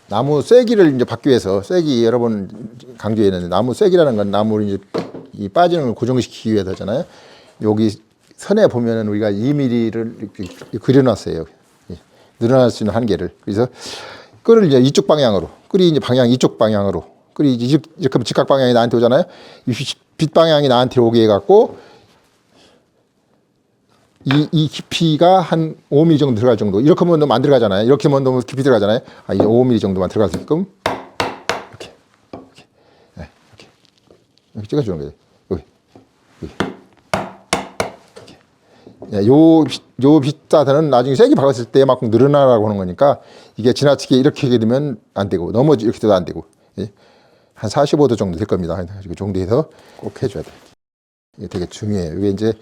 나무 쐐기를 이제 받기 위해서, 쐐기 여러 번 강조했는데, 나무 쐐기라는 건 나무를 이제 이 빠지는 걸 고정시키기 위해서잖아요. 여기 선에 보면은 우리가 2mm를 이렇게 그려놨어요. 늘어날 수 있는 한계를. 그래서 끌을 이제 이쪽 방향으로, 끌이 이제 방향 이쪽 방향으로, 끌이 이렇게 하면 직각 방향이 나한테 오잖아요. 이 빛 방향이 나한테 오게 해갖고 이 깊이가 한 5mm 정도 들어갈 정도. 이렇게 하면 너무 안 들어가잖아요. 이렇게 하면 너무 깊이 들어가잖아요. 이제 5mm 정도만 들어갈 수 있게끔 이렇게, 네, 이렇게 찍어주는 거예요. 여기. 요 빗자드는 나중에 세게 박았을 때만큼 늘어나라고 하는 거니까 이게 지나치게 이렇게 하게 되면 안 되고 이렇게 돼도 안 되고 한 45도 정도 될 겁니다. 그 정도에서 꼭 해줘야 돼요. 이게 되게 중요해요. 이게 이제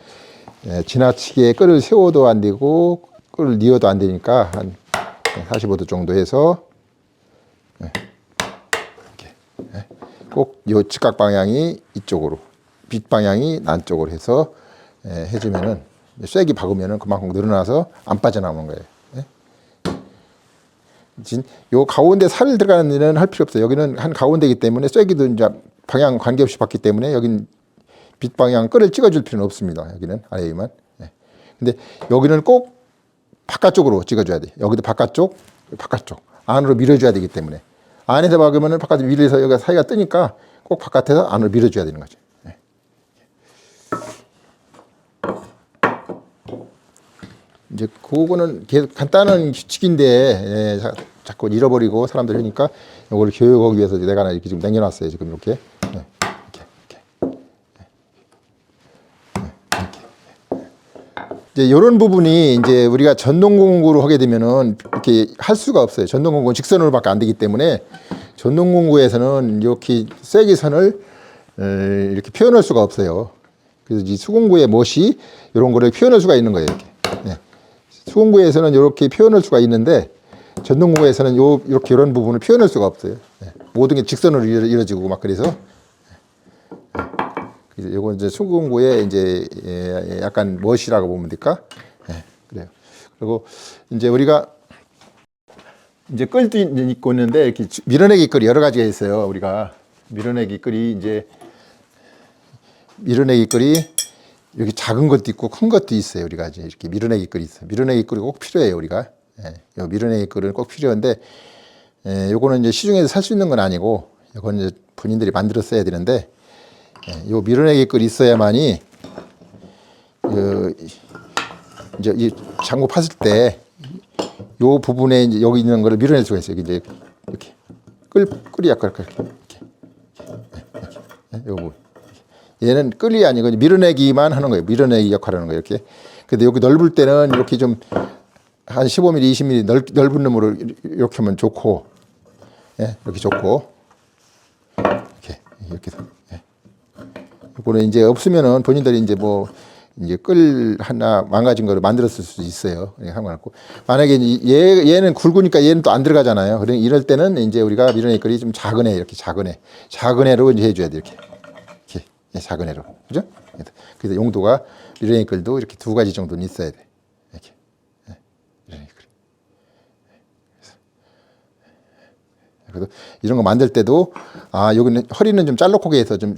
지나치게 끌을 세워도 안 되고 끌을 뉘어도 안 되니까 한 45도 정도 해서 이렇게 꼭 요 직각 방향이 이쪽으로 빛 방향이 남쪽으로 해서 해주면은 쐐기 박으면은 그만큼 늘어나서 안 빠져나오는 거예요. 요 가운데 살 들어가는 일은 할 필요 없어요. 여기는 한 가운데이기 때문에 쐐기도 이제 방향 관계없이 받기 때문에 여긴 빛 방향 끌을 찍어줄 필요는 없습니다. 여기는 아래에만. 근데 여기는 꼭 바깥쪽으로 찍어줘야 돼. 여기도 바깥쪽 안으로 밀어줘야 되기 때문에 안에서 박으면은 바깥에 밀어서 여기가 사이가 뜨니까 꼭 바깥에서 안으로 밀어줘야 되는 거죠. 이제 그거는 간단한 규칙인데 자꾸 잃어버리고 사람들이 하니까 이걸 교육하기 위해서 내가 이렇게 지금 남겨놨어요. 지금 이렇게. 이제 이런 부분이 이제 우리가 전동 공구를 하게 되면은 이렇게 할 수가 없어요. 전동 공구는 직선으로밖에 안 되기 때문에 전동 공구에서는 이렇게 쐐기선을 이렇게 표현할 수가 없어요. 그래서 이 수공구의 멋이 이런 거를 표현할 수가 있는 거예요. 이렇게. 수공구에서는 이렇게 표현할 수가 있는데 전동공구에서는 이렇게 이런 부분을 표현할 수가 없어요. 모든 게 직선으로 이루어지고 막 그래서 이건 이제 수공구의 이제 약간 멋이라고 보면 될까? 그래요. 그리고 이제 우리가 이제 끌도 있고 있는데 이렇게 밀어내기 끌이 여러 가지가 있어요. 우리가 밀어내기 끌이 여기 작은 것도 있고 큰 것도 있어요. 우리가 이제 이렇게 밀어내기 끌이 있어요. 밀어내기 끌이 꼭 필요해요. 우리가 요 밀어내기 끌은 꼭 필요한데 요거는 이제 시중에서 살 수 있는 건 아니고 이건 이제 본인들이 만들어 써야 되는데 요 밀어내기 끌이 있어야만이 이제 이 장구 팠을 때 요 부분에 이제 여기 있는 거를 밀어낼 수가 있어요. 이제 이렇게 끌이 약간 이렇게 요 부분. 얘는 끌이 아니고 밀어내기만 하는 거예요. 밀어내기 역할을 하는 거예요. 이렇게. 근데 여기 넓을 때는 이렇게 좀 한 15mm, 20mm 넓은 놈으로 이렇게 하면 좋고, 이렇게 좋고, 이렇게. 이거는 이제 없으면은 본인들이 이제 뭐 이제 끌 하나 망가진 거를 만들었을 수도 있어요. 상관없고. 만약에 얘는 굵으니까 얘는 또 안 들어가잖아요. 그러니 이럴 때는 이제 우리가 밀어내기 끌이 좀 작은 애, 이렇게 작은 애로 이제 해줘야 돼. 이렇게. 작은 애로. 그죠? 그래서 용도가 밀어내기 끌도 이렇게 두 가지 정도는 있어야 돼. 이렇게. 밀어내기 끌. 그래서 이런 거 만들 때도 여기는 허리는 좀 잘록하게 해서 좀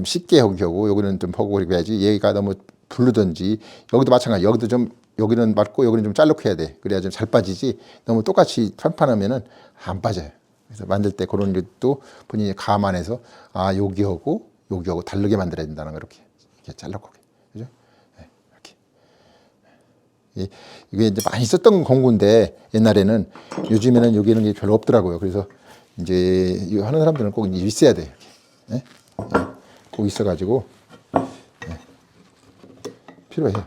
쉽게 하고 여기는 좀 보고 그렇게 해야지 얘가 너무 부르든지 여기도 마찬가지 여기는 맞고 여기는 좀 잘록해야 돼. 그래야 좀 잘 빠지지 너무 똑같이 판판하면은 안 빠져요. 그래서 만들 때 그런 것도 본인이 감안해서 여기하고 다르게 만들어야 된다는 거 이렇게 잘라보게. 그죠? 이렇게. 이게 이제 많이 썼던 공구인데 옛날에는 요즘에는 여기 있는 게 별로 없더라고요. 그래서 이제 이거 하는 사람들은 꼭 있어야 돼요. 이렇게. 꼭 있어가지고 필요해요.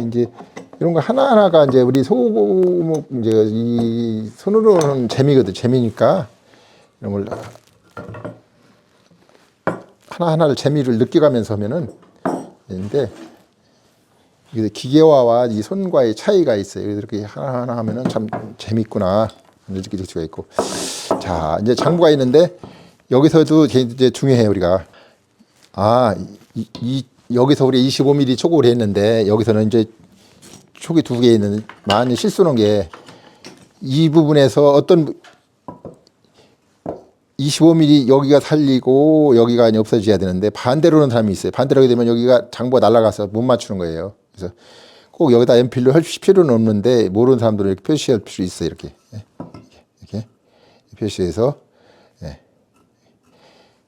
이제 이런 거 하나하나가 이제 우리 소목 이제 이 손으로 하는 재미거든. 재미니까 이런 걸 하나하나를 재미를 느껴가면서 하면은 되는데 기계화와 이 손과의 차이가 있어요. 이렇게 하나하나 하면은 참 재밌구나 느낄 수가 있고. 자, 이제 장구가 있는데 여기서도 이제 중요해요. 우리가 아, 여기서 우리 25mm 촉을 했는데 여기서는 이제 촉이 두 개 있는 많이 실수는 게 이 부분에서 어떤 25mm 여기가 살리고 여기가 이제 없어져야 되는데 반대로 오는 사람이 있어요. 반대로 하게 되면 여기가 장부가 날아가서 못 맞추는 거예요. 그래서 꼭 여기다 연필로 할 필요는 없는데 모르는 사람들은 이렇게 표시할 수 있어요. 이렇게 표시해서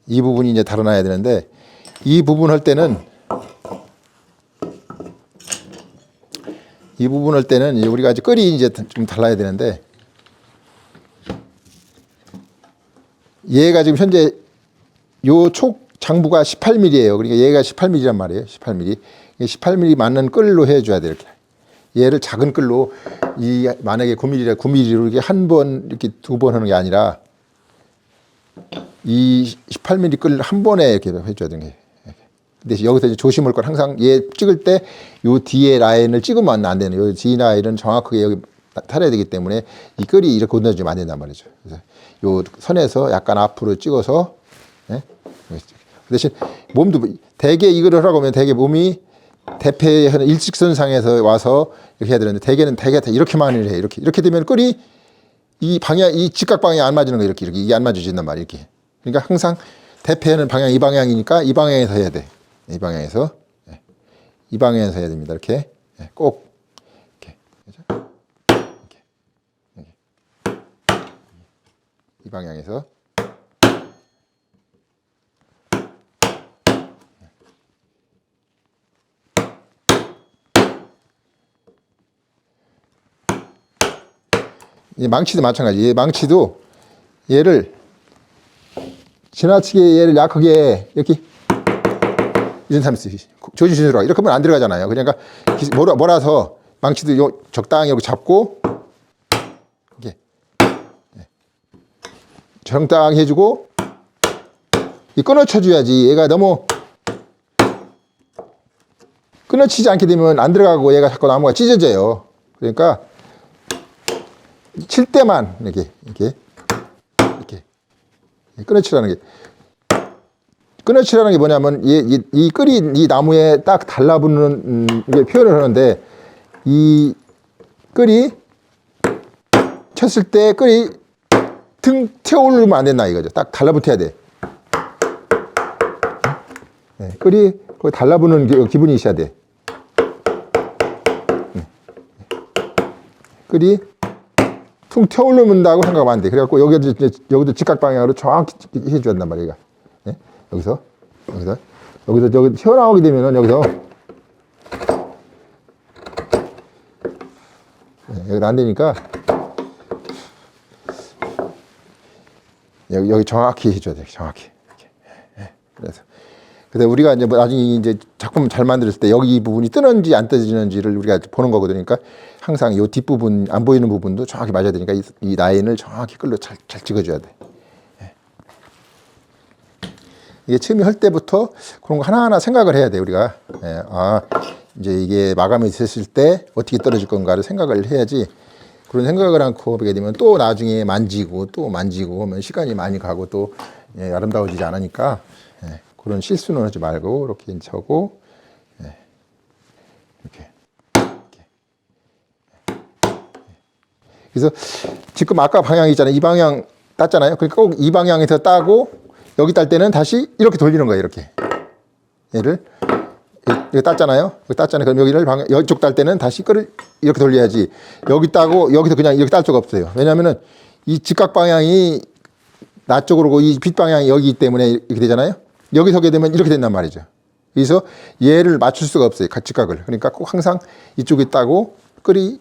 이 부분이 이제 달아나야 되는데 이 부분 할 때는 우리가 이제 끌이 이제 좀 달라야 되는데 얘가 지금 현재 요 촉 장부가 18mm예요. 그러니까 얘가 18mm란 말이에요. 18mm. 18mm 맞는 끌로 해줘야 돼 이렇게. 얘를 작은 끌로 만약에 9mm라 9mm로 이렇게 한 번 이렇게 두 번 하는 게 아니라 이 18mm 끌 한 번에 이렇게 해줘야 되는 게. 근데 여기서 이제 조심할 건 항상 얘 찍을 때 요 뒤에 라인을 찍으면 안 되는. 요 뒤 라인은 정확하게 여기 탈해야 되기 때문에 이 끌이 이렇게 건너주면 안 된단 말이죠. 그래서 요 선에서 약간 앞으로 찍어서 그 대신 몸도 대개 이걸 하라고 하면 대개 몸이 대패 일직선상에서 와서 이렇게 해야 되는데 대개는 이렇게만 해. 이렇게 되면 끌이 이 방향 이 직각 방향이 안 맞는 거 이렇게 이게 안 맞아진단 말이에요. 이렇게. 그러니까 항상 대패하는 방향 이 방향이니까 이 방향에서 해야 돼. 이 방향에서 해야 됩니다. 이렇게 꼭 이렇게. 이 방향에서 이 망치도 마찬가지. 망치도 얘를 지나치게 얘를 약하게 이렇게 이런 사람이 있어요. 조심스러워. 이렇게 하면 안 들어가잖아요. 그러니까 몰아서 망치도 요 적당히 여기 잡고 이렇게 적당히 해주고 이 끊어쳐줘야지. 얘가 너무 끊어치지 않게 되면 안 들어가고 얘가 자꾸 나무가 찢어져요. 그러니까 칠 때만 이렇게 끊어치라는 게 뭐냐면 이 끌이 이 나무에 딱 달라붙는 게 표현을 하는데 이 끌이 쳤을 때 끌이 등 튀어오르면 안 된다 이거죠. 딱 달라붙어야 돼. 끌이 거기 달라붙는 기분이 있어야 돼. 끌이 퉁 튀어오른다고 생각하면 안 돼. 그래갖고 여기도 직각 방향으로 정확히 해줘야 한단 말이야. 여기서 여기 튀어나오게 되면은 여기서 여기도 안 되니까 여기 정확히 해줘야 돼. 정확히. 그래서 우리가 이제 나중에 이제 작품 잘 만들었을 때 여기 이 부분이 뜨는지 안 뜨는지를 우리가 보는 거거든요. 그러니까 항상 이 뒷부분 안 보이는 부분도 정확히 맞아야 되니까 이 라인을 정확히 끌로 잘 찍어줘야 돼. 이게 처음에 할 때부터 그런 거 하나하나 생각을 해야 돼 우리가. 이제 이게 마감이 됐을 때 어떻게 떨어질 건가를 생각을 해야지. 그런 생각을 않고 보게 되면 또 나중에 만지고 하면 시간이 많이 가고 또 아름다워지지 않으니까 그런 실수는 하지 말고 이렇게 쳐고 이렇게. 그래서 지금 아까 방향이 있잖아요. 이 방향 땄잖아요. 그러니까 꼭 이 방향에서 따고 여기 딸 때는 다시 이렇게 돌리는 거예요. 이렇게 얘를 여기 땄잖아요. 그럼 여기를 이쪽 딸 때는 다시 끌을 이렇게 돌려야지. 여기 따고 여기서 그냥 이렇게 딸 수가 없어요. 왜냐하면은 이 직각 방향이 나 쪽으로 오고 이 빛 방향이 여기 때문에 이렇게 되잖아요. 여기 서게 되면 이렇게 된단 말이죠. 그래서 얘를 맞출 수가 없어요. 직각을. 그러니까 꼭 항상 이쪽에 따고 끌이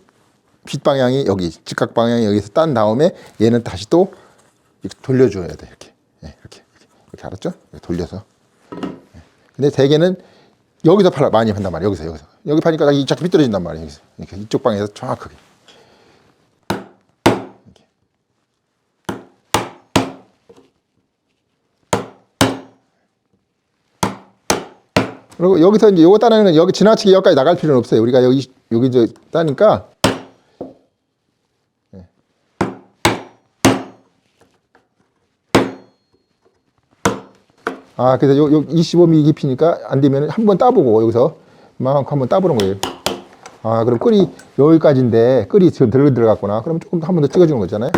빛 방향이 여기 직각 방향이 여기서 딴 다음에 얘는 다시 또 이렇게 돌려줘야 돼. 이렇게 알았죠? 이렇게 돌려서. 근데 대개는 여기서 많이 한단 말이에요. 여기서 여기 파니까 이 자꾸 삐뚤어진단 말이에요. 여기서 이렇게 이쪽 방향에서 정확하게. 그리고 여기서 이제 요거 따내는 여기 지나치게 여기까지 나갈 필요는 없어요. 우리가 여기 저 따니까 그래서 요 25mm 깊이니까 안 되면 한번 따보고 여기서 이만큼 한번 따보는 거예요. 그럼 끓이 여기까지인데 끓이 지금 들어갔구나. 그럼 조금 한 번 더 찍어주는 거잖아요.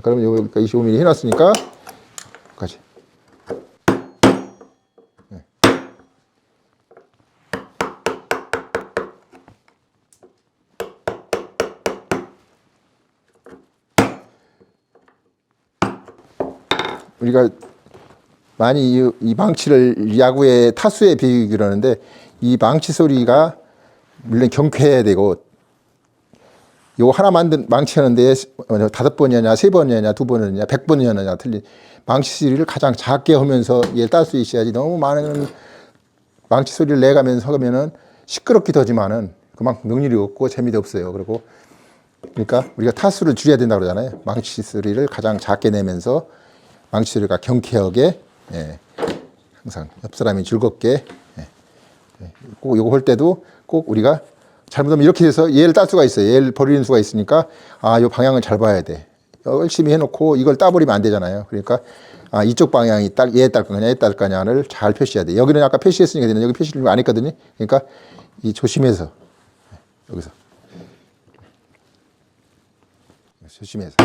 그러면 여기가 25mm 해놨으니까 여기까지. 우리가 많이 이 망치를 야구의 타수에 비유하기 그러는데 이 망치 소리가 물론 경쾌해야 되고 요 하나 만든 망치 하는데 5번이냐 3번이냐 2번이냐 100번이냐 틀린 망치 소리를 가장 작게 하면서 얘를 딸 수 있어야지. 너무 많은 망치 소리를 내가면서 하면은 시끄럽기도 하지만은 그만큼 능률이 없고 재미도 없어요. 그러니까 우리가 타수를 줄여야 된다고 그러잖아요. 망치 소리를 가장 작게 내면서 망치 소리가 경쾌하게, 항상 옆 사람이 즐겁게, 꼭 요거 할 때도 꼭 우리가 잘못하면 이렇게 해서 얘를 딸 수가 있어요. 얘를 버리는 수가 있으니까 요 방향을 잘 봐야 돼. 열심히 해놓고 이걸 따버리면 안 되잖아요. 그러니까 이쪽 방향이 얘 딸 거냐 얘 딸 거냐를 잘 표시해야 돼. 여기는 아까 표시했으니까 되는 여기 표시를 안 했거든요. 그러니까 이 조심해서 여기서 조심해서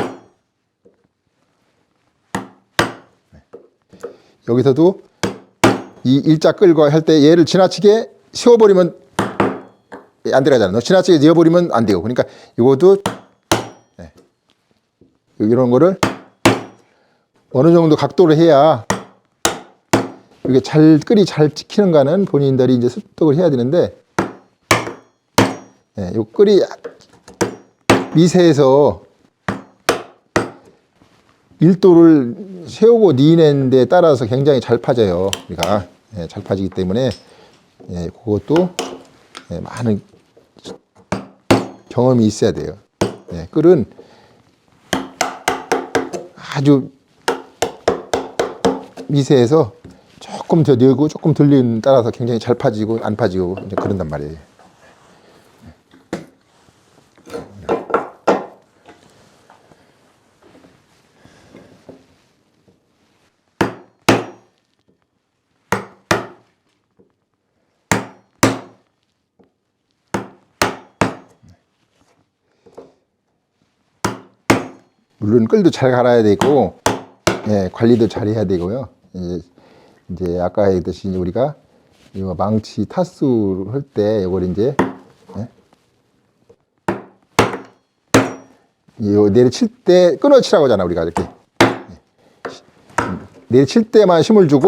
여기서도 이 일자 끌고 할 때 얘를 지나치게 세워버리면 안 들어가잖아. 너 지나치게 넣어버리면 안 돼요. 그러니까 이것도 이런 거를 어느 정도 각도로 해야 이게 끌이 잘 찍히는가는 본인들이 이제 습득을 해야 되는데, 요 끌이 미세해서 1도를 세우고 니는 데 따라서 굉장히 잘 파져요. 우리가 잘 파지기 때문에 그것도 많은 경험이 있어야 돼요. 끌은 아주 미세해서 조금 더 늘고 조금 들리는 따라서 굉장히 잘 파지고 안 파지고 이제 그런단 말이에요. 물론 끌도 잘 갈아야 되고, 관리도 잘 해야 되고요. 이제 아까 했듯이 우리가 이거 망치 타수 할 때 이걸 이제 요 내리칠 때 끊어치라고 하잖아. 우리가 이렇게 내리칠 때만 힘을 주고,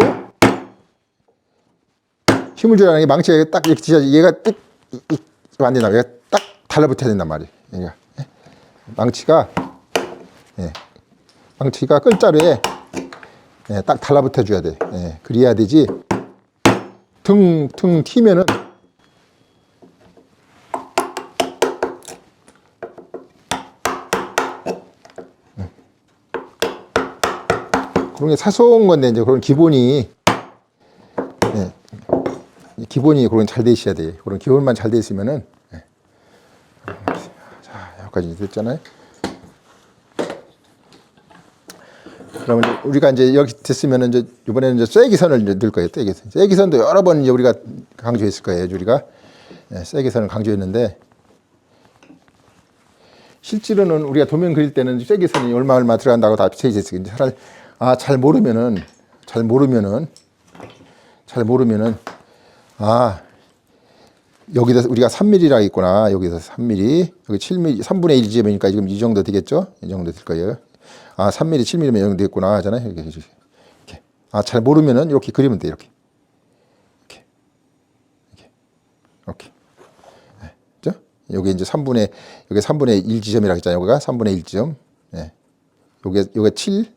힘을 주라는 게 망치가 딱 이렇게 지어야지. 얘가 안 된다. 얘가 딱 달라붙어야 된단 말이에요. 얘가 망치가 끌자루에 딱 달라붙어 줘야 돼. 그래야 되지. 등 튀면은 그런 게 사소한 건데 이제 그런 기본이 그런 잘 돼 있어야 돼. 그런 기본만 잘 돼 있으면은 자, 여기까지 됐잖아요. 그러면 우리가 이제 여기 됐으면은 이제 이번에는 이제 쐐기선을 이제 넣을 거예요. 쐐기선. 쐐기선도 여러 번 이제 우리가 강조했을 거예요. 우리가 쐐기선을 강조했는데 실제로는 우리가 도면 그릴 때는 쐐기선이 얼마 들어간다고 다 비춰져 있어요. 차라리 잘 모르면은 여기다 우리가 3mm라 있구나. 여기서 3mm, 여기 7mm, 3분의 1 지점이니까 지금 이 정도 되겠죠? 이 정도 될 거예요. 3mm, 7mm면 이 정도 되겠구나 하잖아요. 이렇게. 잘 모르면은 이렇게 그리면 돼. 이렇게. 그죠? 여기 이제 여기 3분의 1 지점이라고 했잖아요. 여기가 3분의 1 지점. 여기 7,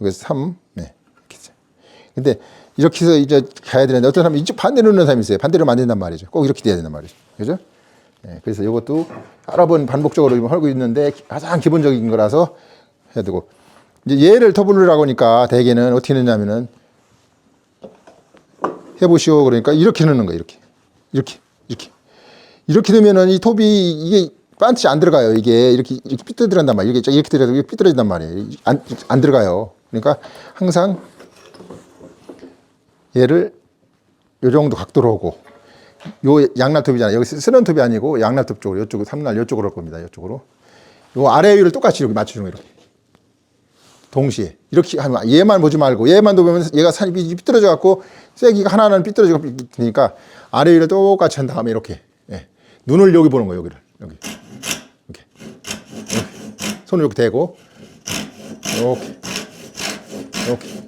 여기 3. 근데 이렇게 해서 이제 가야 되는데 어떤 사람은 이쪽 반대로 넣는 사람이 있어요. 반대로 만든단 말이죠. 꼭 이렇게 돼야 된단 말이죠. 그죠? 그래서 이것도 여러 번 반복적으로 하고 있는데 가장 기본적인 거라서 해야 되고, 이제 얘를 더블로라고 하니까 대개는 어떻게 넣냐면은 해보시오. 그러니까 이렇게 넣는 거예요. 이렇게 넣으면은 이 톱이 이게 반치 안 들어가요. 이게 이렇게 삐뚤어진단 말이에요. 이렇게 들어가서 삐뚤어진단 말이에요. 안 들어가요. 그러니까 항상 얘를 요 정도 각도로 하고, 요 양날톱이잖아요. 여기 쓰는 톱이 아니고 양날톱 쪽으로, 이쪽으로 삼날 이쪽으로 할 겁니다. 이쪽으로. 요 아래 위를 똑같이 이렇게 맞춰주는 거예요. 이렇게. 동시에 이렇게 하면 얘만 보지 말고, 얘만 보면 얘가 산이 삐뚤어져 갖고 쐐기가 하나는 삐뚤어져 되니까 아래 위를 똑같이 한 다음에 이렇게, 예. 눈을 여기 보는 거예요. 여기를 여기 이렇게, 손을 이렇게 대고 이렇게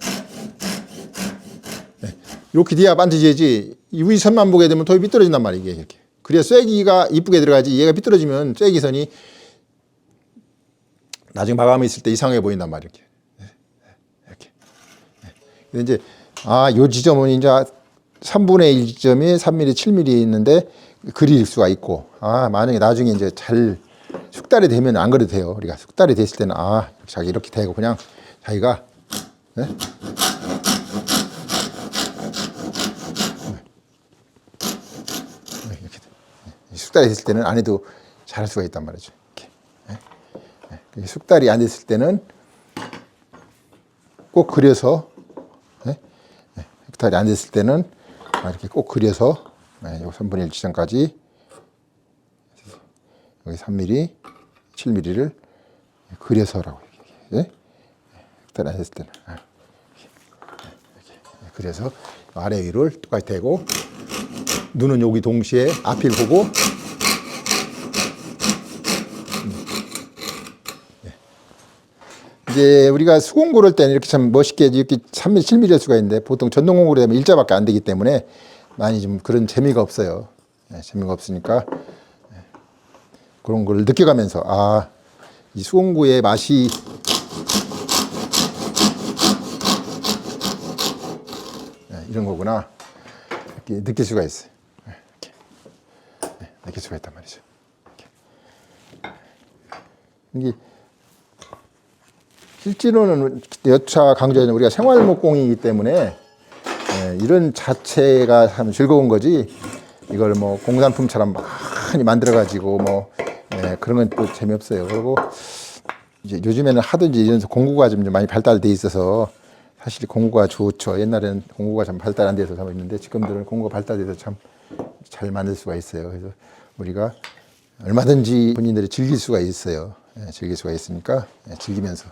이렇게 돼야 반드시지. 이 위선만 보게 되면 톱이 삐뚤어진단 말이에요. 이게 이렇게. 그래야 쐐기가 이쁘게 들어가지. 얘가 삐뚤어지면 쐐기선이 나중에 마감이 있을 때 이상해 보인단 말이에요. 이렇게. 근데 이제 요 지점은 이제 3분의 1 지점이 3mm, 7mm 있는데 그릴 수가 있고, 만약에 나중에 이제 잘 숙달이 되면 안 그래도 돼요. 우리가 숙달이 됐을 때는 자기 이렇게 되고 그냥 자기가, 네? 이렇게 숙달이 됐을 때는 안 해도 잘할 수가 있단 말이죠. 이렇게. 숙달이 안 됐을 때는 꼭 그려서, 숙달이 안 됐을 때는 이렇게 꼭 그려서, 요 3분의 1 지점까지 여기 3mm, 7mm를 그려서 하라고. 숙달이 안 됐을 때는 이렇게 그래서 아래 위를 똑같이 대고, 눈은 여기 동시에 앞을 보고, 이제 우리가 수공 고를 때는 이렇게 참 멋있게 이렇게 3mm, 7mm 할 수가 있는데, 보통 전동공구로 되면 일자밖에 안 되기 때문에 많이 좀 그런 재미가 없어요. 재미가 없으니까 그런 걸 느껴가면서, 이 수공구의 맛이 이런 거구나, 이렇게 느낄 수가 있어요. 이렇게. 느낄 수가 있단 말이죠. 이게 실제로는 여차 강조는 우리가 생활목공이기 때문에 이런 자체가 참 즐거운 거지, 이걸 뭐 공산품처럼 많이 만들어 가지고 뭐 그런 건 또 재미없어요. 그리고 이제 요즘에는 하도 이제 이런 공구가 좀 많이 발달돼 있어서 사실 공구가 좋죠. 옛날에는 공구가 참 발달 안 돼서 참 있는데, 지금들은 공구가 발달돼서 참 잘 만들 수가 있어요. 그래서 우리가 얼마든지 본인들이 즐길 수가 있어요. 즐길 수가 있으니까 즐기면서